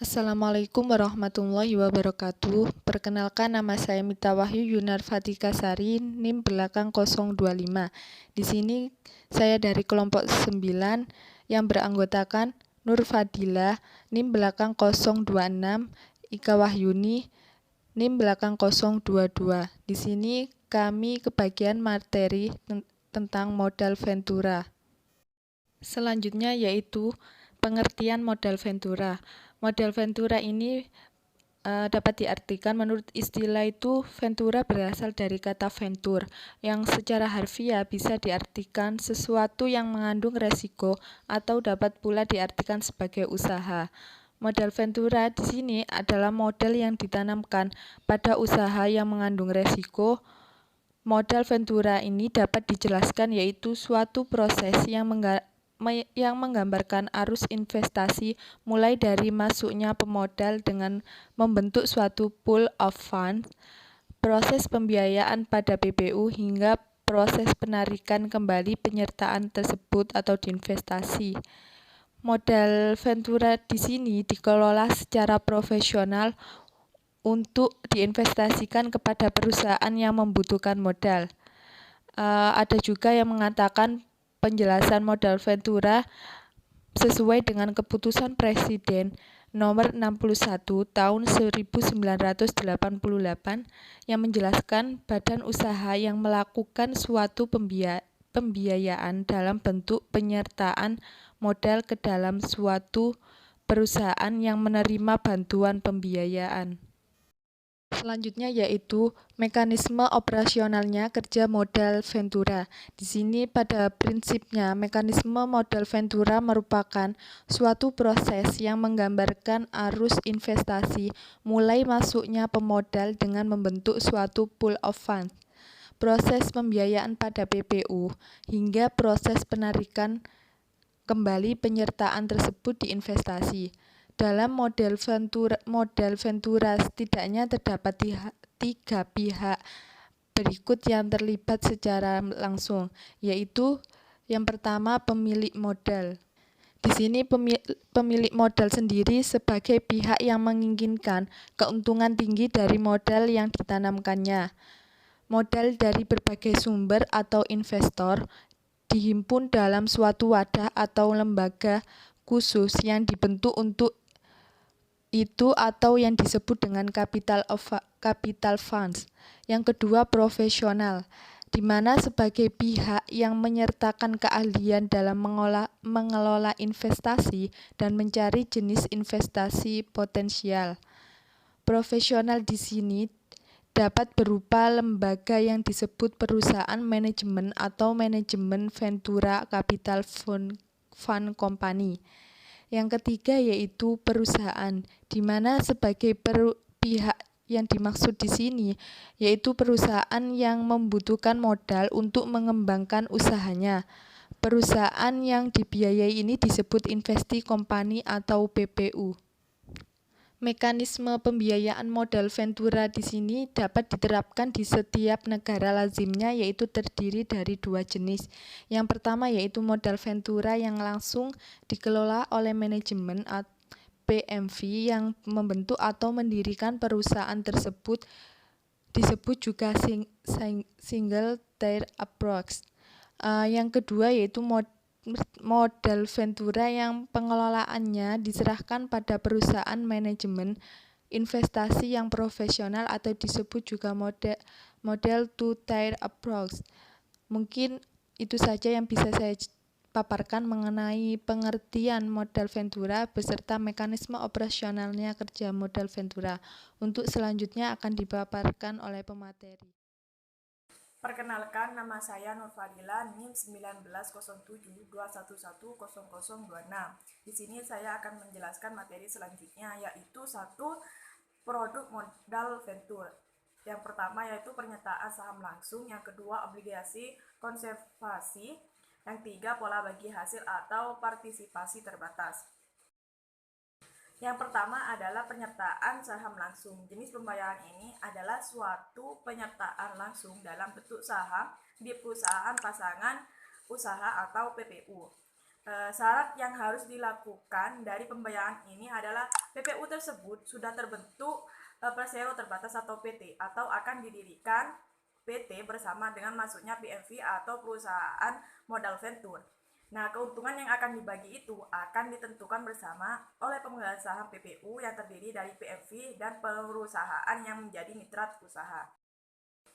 Assalamualaikum warahmatullahi wabarakatuh. Perkenalkan, nama saya Mita Wahyu Yunarfatika Sari, NIM belakang 025. Di sini saya dari kelompok 9 yang beranggotakan Nur Fadilah, NIM belakang 026, Ika Wahyuni, NIM belakang 022. Di sini kami kebagian materi tentang modal Ventura. Selanjutnya yaitu pengertian modal Ventura. Modal Ventura ini dapat diartikan menurut istilah itu, Ventura berasal dari kata venture, yang secara harfiah bisa diartikan sesuatu yang mengandung resiko atau dapat pula diartikan sebagai usaha. Modal Ventura di sini adalah modal yang ditanamkan pada usaha yang mengandung resiko. Modal Ventura ini dapat dijelaskan yaitu suatu proses yang menggambarkan arus investasi mulai dari masuknya pemodal dengan membentuk suatu pool of funds, proses pembiayaan pada PPU hingga proses penarikan kembali penyertaan tersebut atau diinvestasi. Modal Ventura di sini dikelola secara profesional untuk diinvestasikan kepada perusahaan yang membutuhkan modal. Ada juga yang mengatakan penjelasan modal Ventura sesuai dengan keputusan Presiden nomor 61 tahun 1988 yang menjelaskan badan usaha yang melakukan suatu pembiayaan dalam bentuk penyertaan modal ke dalam suatu perusahaan yang menerima bantuan pembiayaan. Selanjutnya yaitu mekanisme operasionalnya kerja modal Ventura. Di sini pada prinsipnya mekanisme modal Ventura merupakan suatu proses yang menggambarkan arus investasi mulai masuknya pemodal dengan membentuk suatu pool of funds, proses pembiayaan pada PPU, hingga proses penarikan kembali penyertaan tersebut diinvestasi. Dalam model Ventura setidaknya terdapat tiga pihak berikut yang terlibat secara langsung, yaitu yang pertama pemilik modal. Di sini pemilik modal sendiri sebagai pihak yang menginginkan keuntungan tinggi dari modal yang ditanamkannya. Modal dari berbagai sumber atau investor dihimpun dalam suatu wadah atau lembaga khusus yang dibentuk untuk itu atau yang disebut dengan capital funds. Yang kedua, profesional, di mana sebagai pihak yang menyertakan keahlian dalam mengelola investasi dan mencari jenis investasi potensial. Profesional di sini dapat berupa lembaga yang disebut perusahaan manajemen atau manajemen Ventura Capital Fund Company. Yang ketiga yaitu perusahaan, di mana sebagai pihak yang dimaksud di sini yaitu perusahaan yang membutuhkan modal untuk mengembangkan usahanya. Perusahaan yang dibiayai ini disebut investee company atau PPU. Mekanisme pembiayaan modal Ventura di sini dapat diterapkan di setiap negara, lazimnya yaitu terdiri dari dua jenis. Yang pertama yaitu modal Ventura yang langsung dikelola oleh manajemen PMV yang membentuk atau mendirikan perusahaan tersebut, disebut juga single tier approach. Yang kedua yaitu modal Ventura yang pengelolaannya diserahkan pada perusahaan manajemen investasi yang profesional atau disebut juga model two-tier approach. Mungkin itu saja yang bisa saya paparkan mengenai pengertian modal Ventura beserta mekanisme operasionalnya kerja modal Ventura. Untuk selanjutnya akan dipaparkan oleh pemateri. Perkenalkan, nama saya Nur Fadilah, NIM 190721100026. Di sini saya akan menjelaskan materi selanjutnya, yaitu satu produk modal venture. Yang pertama yaitu pernyataan saham langsung, yang kedua obligasi konservasi, yang ketiga pola bagi hasil atau partisipasi terbatas. Yang pertama adalah penyertaan saham langsung. Jenis pembayaran ini adalah suatu penyertaan langsung dalam bentuk saham di perusahaan pasangan usaha atau PPU. Syarat yang harus dilakukan dari pembiayaan ini adalah PPU tersebut sudah terbentuk persero terbatas atau PT, atau akan didirikan PT bersama dengan masuknya PMV atau perusahaan modal venture. Nah, keuntungan yang akan dibagi itu akan ditentukan bersama oleh pemegang saham PPU yang terdiri dari PMV dan perusahaan yang menjadi mitra usaha.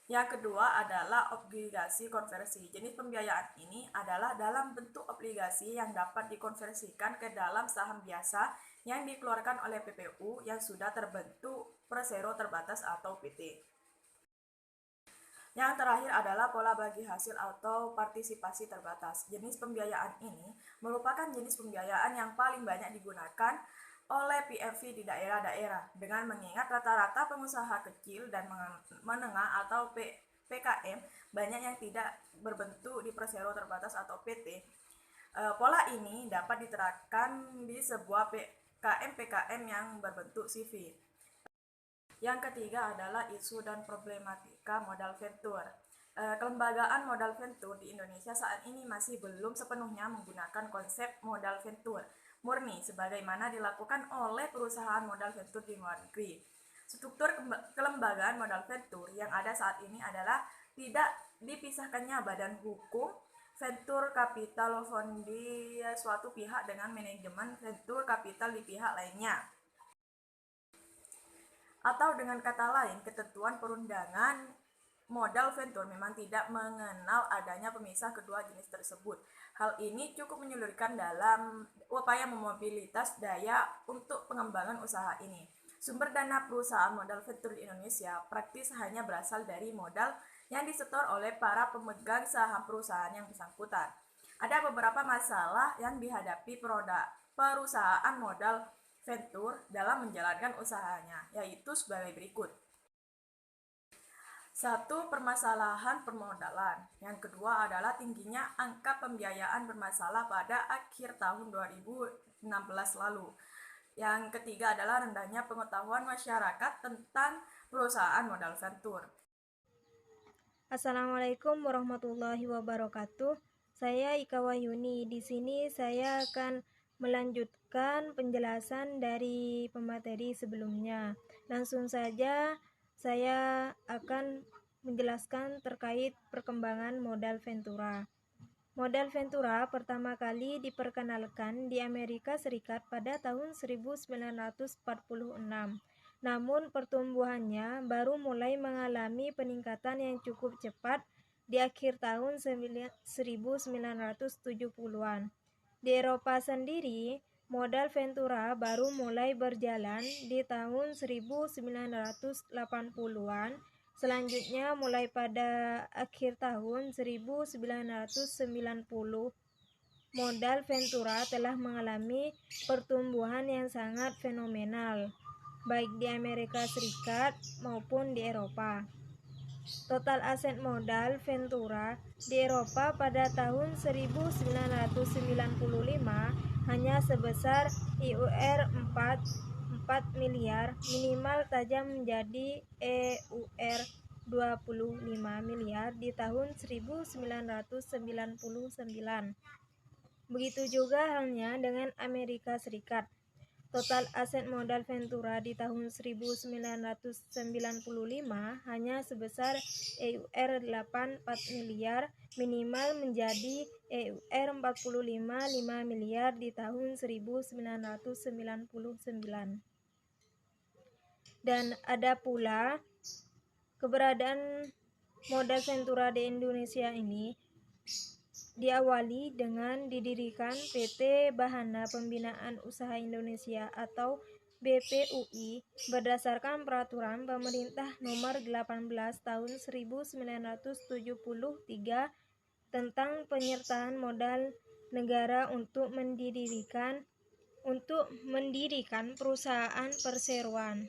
Yang kedua adalah obligasi konversi. Jenis pembiayaan ini adalah dalam bentuk obligasi yang dapat dikonversikan ke dalam saham biasa yang dikeluarkan oleh PPU yang sudah terbentuk persero terbatas atau PT. Yang terakhir adalah pola bagi hasil atau partisipasi terbatas. Jenis pembiayaan ini merupakan jenis pembiayaan yang paling banyak digunakan oleh PMV di daerah-daerah dengan mengingat rata-rata pengusaha kecil dan menengah atau PKM banyak yang tidak berbentuk di persero terbatas atau PT. Pola ini dapat diterapkan di sebuah PKM yang berbentuk CV. Yang ketiga adalah isu dan problematika modal venture. Kelembagaan modal venture di Indonesia saat ini masih belum sepenuhnya menggunakan konsep modal venture murni sebagaimana dilakukan oleh perusahaan modal venture di luar negeri. Struktur kelembagaan modal venture yang ada saat ini adalah tidak dipisahkannya badan hukum venture capital fund di suatu pihak dengan manajemen venture capital di pihak lainnya. Atau dengan kata lain, ketentuan perundangan modal venture memang tidak mengenal adanya pemisah kedua jenis tersebut. Hal ini cukup menyulitkan dalam upaya memobilitas daya untuk pengembangan usaha ini. Sumber dana perusahaan modal venture di Indonesia praktis hanya berasal dari modal yang disetor oleh para pemegang saham perusahaan yang bersangkutan. Ada beberapa masalah yang dihadapi perusahaan modal venture dalam menjalankan usahanya, yaitu sebagai berikut. 1. Permasalahan permodalan. Yang kedua adalah tingginya angka pembiayaan bermasalah pada akhir tahun 2016 lalu. Yang ketiga adalah rendahnya pengetahuan masyarakat tentang perusahaan modal venture. Assalamualaikum warahmatullahi wabarakatuh. Saya Ika Wahyuni. Di sini saya akan melanjutkan penjelasan dari pemateri sebelumnya. Langsung saja saya akan menjelaskan terkait perkembangan modal ventura. Modal ventura pertama kali diperkenalkan di Amerika Serikat pada tahun 1946. Namun pertumbuhannya baru mulai mengalami peningkatan yang cukup cepat di akhir tahun 1970-an. Di Eropa sendiri, modal ventura baru mulai berjalan di tahun 1980-an. Selanjutnya mulai pada akhir tahun 1990, modal ventura telah mengalami pertumbuhan yang sangat fenomenal, baik di Amerika Serikat maupun di Eropa. Total aset modal ventura di Eropa pada tahun 1995 hanya sebesar EUR 4 miliar, minimal tajam menjadi EUR 25 miliar di tahun 1999. Begitu juga halnya dengan Amerika Serikat. Total aset modal ventura di tahun 1995 hanya sebesar EUR 84 miliar, minimal menjadi EUR 45 miliar di tahun 1999. Dan ada pula keberadaan modal ventura di Indonesia ini diawali dengan didirikan PT Bahana Pembinaan Usaha Indonesia atau BPUI berdasarkan Peraturan Pemerintah Nomor 18 Tahun 1973 tentang penyertaan modal negara untuk mendirikan perusahaan perseroan.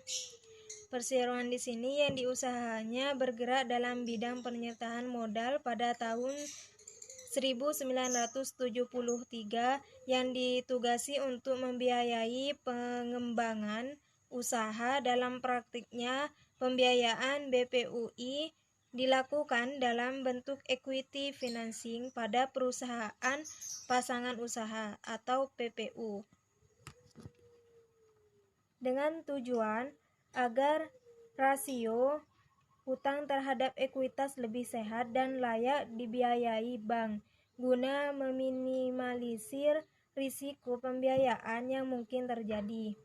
Perseroan di sini yang diusahanya bergerak dalam bidang penyertaan modal pada tahun 1973 yang ditugasi untuk membiayai pengembangan usaha. Dalam praktiknya, pembiayaan BPUI dilakukan dalam bentuk equity financing pada perusahaan pasangan usaha atau PPU, dengan tujuan agar rasio hutang terhadap ekuitas lebih sehat dan layak dibiayai bank, guna meminimalisir risiko pembiayaan yang mungkin terjadi.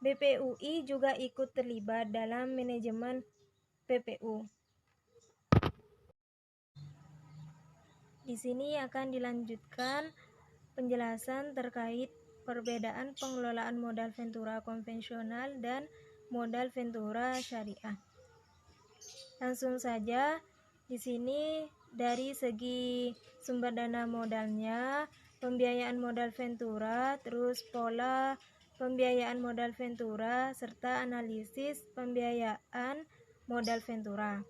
BPUI juga ikut terlibat dalam manajemen PPU. Di sini akan dilanjutkan penjelasan terkait perbedaan pengelolaan modal ventura konvensional dan modal ventura syariah. Langsung saja, di sini dari segi sumber dana modalnya, pembiayaan modal ventura, terus pola pembiayaan modal ventura, serta analisis pembiayaan modal ventura.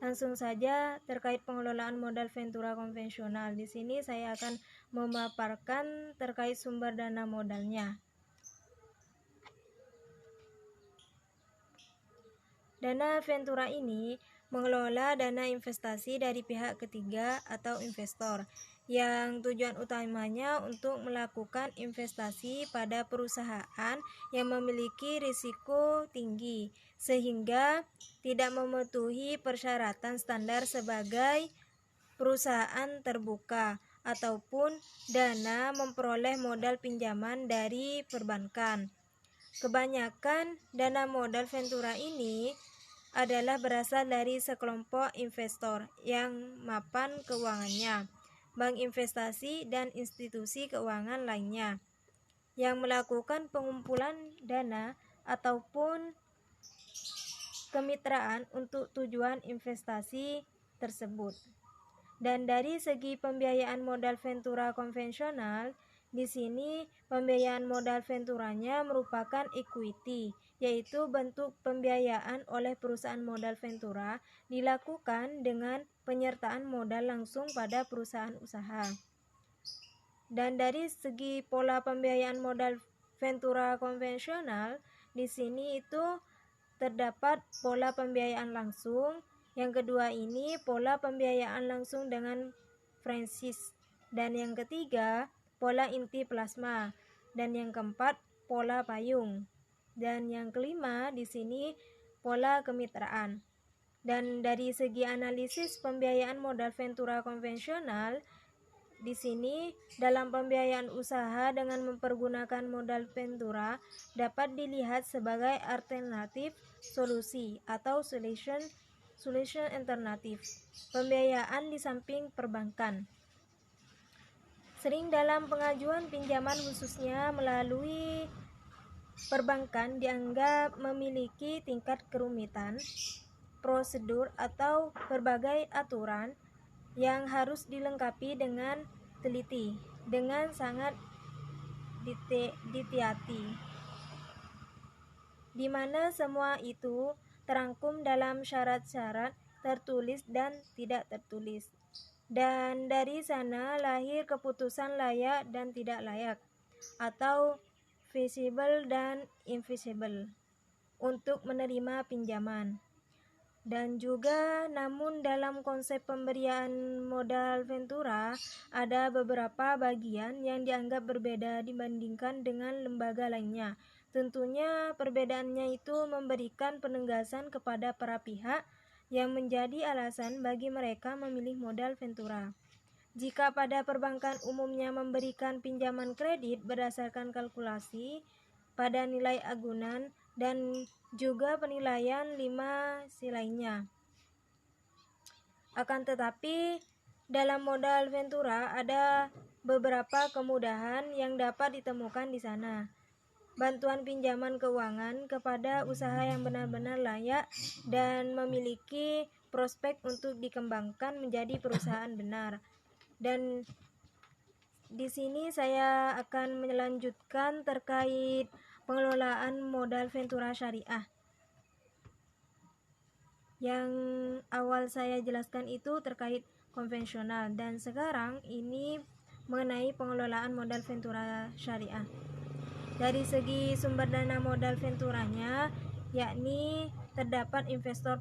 Langsung saja terkait pengelolaan modal ventura konvensional. Di sini saya akan memaparkan terkait sumber dana modalnya. Dana ventura ini mengelola dana investasi dari pihak ketiga atau investor yang tujuan utamanya untuk melakukan investasi pada perusahaan yang memiliki risiko tinggi sehingga tidak memenuhi persyaratan standar sebagai perusahaan terbuka ataupun dana memperoleh modal pinjaman dari perbankan. Kebanyakan dana modal ventura ini adalah berasal dari sekelompok investor yang mapan keuangannya, bank investasi, dan institusi keuangan lainnya yang melakukan pengumpulan dana ataupun kemitraan untuk tujuan investasi tersebut. Dan dari segi pembiayaan modal ventura konvensional, di sini pembiayaan modal venturanya merupakan equity, yaitu bentuk pembiayaan oleh perusahaan modal ventura dilakukan dengan penyertaan modal langsung pada perusahaan usaha. Dan dari segi pola pembiayaan modal ventura konvensional, di sini itu terdapat pola pembiayaan langsung. Yang kedua ini pola pembiayaan langsung dengan franchise, dan yang ketiga pola inti plasma, dan yang keempat pola payung, dan yang kelima di sini pola kemitraan. Dan dari segi analisis pembiayaan modal ventura konvensional, di sini dalam pembiayaan usaha dengan mempergunakan modal ventura dapat dilihat sebagai alternatif solusi atau solution alternatif pembiayaan di samping perbankan. Sering dalam pengajuan pinjaman khususnya melalui perbankan dianggap memiliki tingkat kerumitan, prosedur atau berbagai aturan yang harus dilengkapi dengan teliti, dengan sangat dihati-hati, di mana semua itu terangkum dalam syarat-syarat tertulis dan tidak tertulis. Dan dari sana lahir keputusan layak dan tidak layak, atau feasible dan infeasible untuk menerima pinjaman. Dan juga namun dalam konsep pemberian modal ventura ada beberapa bagian yang dianggap berbeda dibandingkan dengan lembaga lainnya. Tentunya perbedaannya itu memberikan penegasan kepada para pihak yang menjadi alasan bagi mereka memilih modal ventura. Jika pada perbankan umumnya memberikan pinjaman kredit berdasarkan kalkulasi pada nilai agunan dan juga penilaian 5C lainnya. Akan tetapi dalam modal ventura ada beberapa kemudahan yang dapat ditemukan di sana. Bantuan pinjaman keuangan kepada usaha yang benar-benar layak dan memiliki prospek untuk dikembangkan menjadi perusahaan benar. Dan di sini saya akan melanjutkan terkait pengelolaan modal ventura syariah. Yang awal saya jelaskan itu terkait konvensional, dan sekarang ini mengenai pengelolaan modal ventura syariah. Dari segi sumber dana modal venturanya, yakni terdapat investor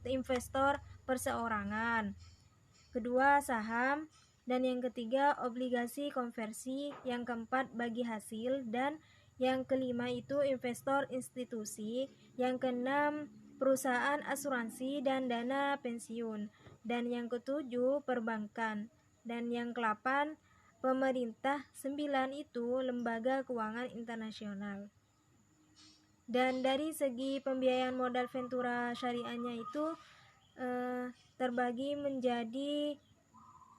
investor perseorangan. Kedua, saham. Dan yang ketiga, obligasi konversi. Yang keempat, bagi hasil. Dan yang kelima itu investor institusi. Yang keenam, perusahaan asuransi dan dana pensiun. Dan yang ketujuh, perbankan. Dan yang ke-8, pemerintah. 9 itu lembaga keuangan internasional. Dan dari segi pembiayaan modal Ventura syariahnya itu terbagi menjadi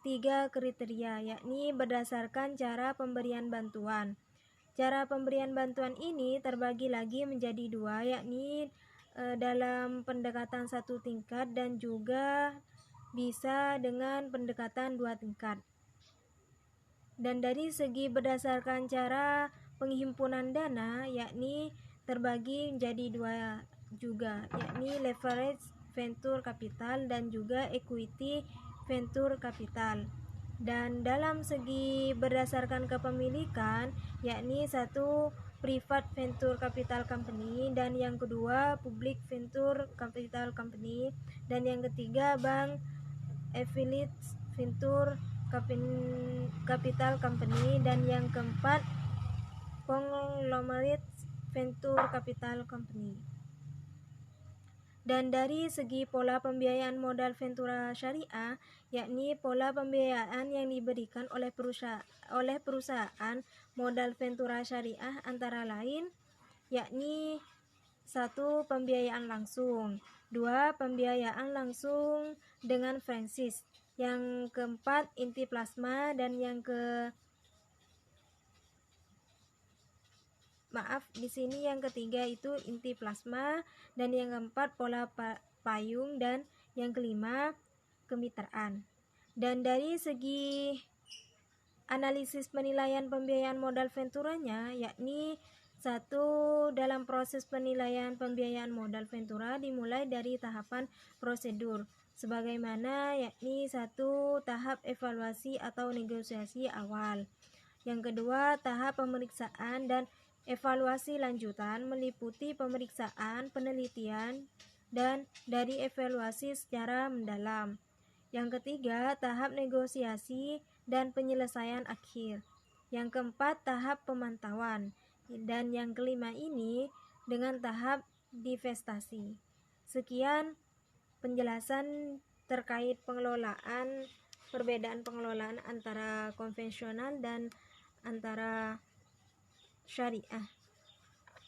3 kriteria, yakni berdasarkan cara pemberian bantuan. Cara pemberian bantuan ini terbagi lagi menjadi 2, yakni dalam pendekatan 1 tingkat dan juga bisa dengan pendekatan 2 tingkat. Dan dari segi berdasarkan cara penghimpunan dana, yakni terbagi menjadi 2 juga, yakni leverage venture capital dan juga equity venture capital. Dan dalam segi berdasarkan kepemilikan, yakni 1 private venture capital company, dan yang kedua public venture capital company, dan yang ketiga bank affiliate venture capital company, dan yang keempat conglomerate venture capital company. Dan dari segi pola pembiayaan modal Ventura syariah, yakni pola pembiayaan yang diberikan oleh perusahaan modal Ventura syariah antara lain, yakni 1. Pembiayaan langsung, 2. Pembiayaan langsung dengan franchise, yang keempat inti plasma, dan yang yang ketiga itu inti plasma, dan yang keempat pola payung, dan yang kelima kemitraan. Dan dari segi analisis penilaian pembiayaan modal Venturanya, yakni 1. Dalam proses penilaian pembiayaan modal Ventura dimulai dari tahapan prosedur sebagaimana, yakni 1. Tahap evaluasi atau negosiasi awal. Yang kedua, tahap pemeriksaan dan evaluasi lanjutan meliputi pemeriksaan, penelitian, dan dari evaluasi secara mendalam. Yang ketiga, tahap negosiasi dan penyelesaian akhir. Yang keempat, tahap pemantauan. Dan yang kelima ini dengan tahap divestasi. Sekian penjelasan terkait perbedaan pengelolaan antara konvensional dan antara syariah.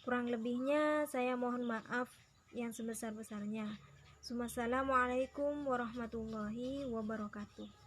Kurang lebihnya saya mohon maaf yang sebesar-besarnya. Assalamualaikum warahmatullahi wabarakatuh.